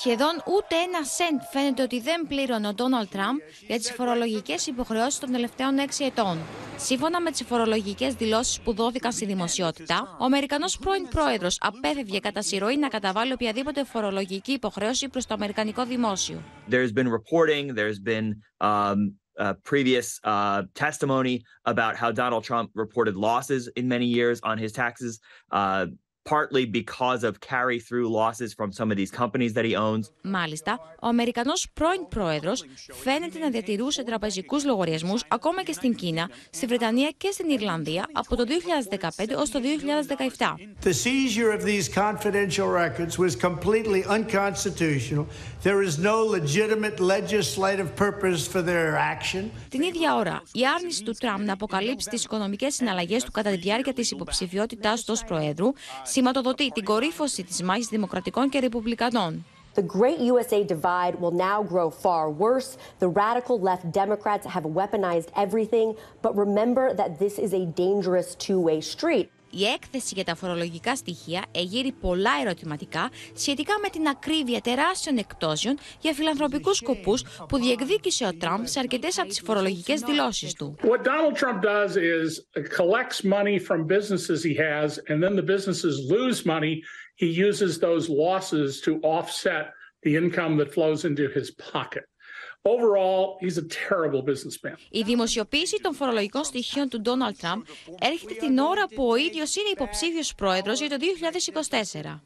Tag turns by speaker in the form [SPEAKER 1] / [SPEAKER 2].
[SPEAKER 1] Σχεδόν ούτε ένα σεντ φαίνεται ότι δεν πλήρωνε ο Ντόναλντ Τραμπ για τις φορολογικές υποχρεώσεις των τελευταίων 6 ετών. Σύμφωνα με τις φορολογικές δηλώσεις που δόθηκαν στη δημοσιότητα, ο Αμερικανός πρώην πρόεδρος απέφευγε κατά συρροή να καταβάλει οποιαδήποτε φορολογική υποχρέωση προς το αμερικανικό δημόσιο.
[SPEAKER 2] There's been reporting, there's been previous testimony about how Donald Trump reported losses in many years on his taxes, partly because of carry-through losses from some of these companies that he owns.
[SPEAKER 1] Μάλιστα, ο Αμερικανός πρώην πρόεδρος φαίνεται να διατηρούσε τραπεζικούς λογαριασμούς ακόμα και στην Κίνα, στη Βρετανία και στην Ιρλανδία από το 2015 ως το 2017.
[SPEAKER 3] The seizure of these confidential records was completely unconstitutional. There is no legitimate legislative purpose for their action.
[SPEAKER 1] Την ίδια ώρα, η άρνηση του Τραμπ να αποκαλύψει τις οικονομικές συναλλαγές του κατά τη διάρκεια της υποψηφιότητάς του ως προέδρου σηματοδοτεί την κορύφωση της μάχης δημοκρατικών και ρεπουμπλικανών.
[SPEAKER 4] The great USA divide will now grow far worse. The radical left Democrats have weaponized everything, but remember that this is a dangerous two-way street.
[SPEAKER 1] Η έκθεση για τα φορολογικά στοιχεία εγείρει πολλά ερωτηματικά σχετικά με την ακρίβεια τεράστιων εκτόσεων για φιλανθρωπικούς σκοπούς που διεκδίκησε ο Τραμπ σε αρκετές από τις φορολογικές δηλώσεις του.
[SPEAKER 5] What Donald Trump does is collects money from businesses he has, and then the businesses lose money. He uses those losses to offset the income that flows into his pocket. Overall, he's a terrible businessman.
[SPEAKER 1] Η δημοσιοποίηση των φορολογικών στοιχείων του Ντόναλντ Τραμπ έρχεται την ώρα που ο ίδιος είναι υποψήφιος πρόεδρος για το 2024.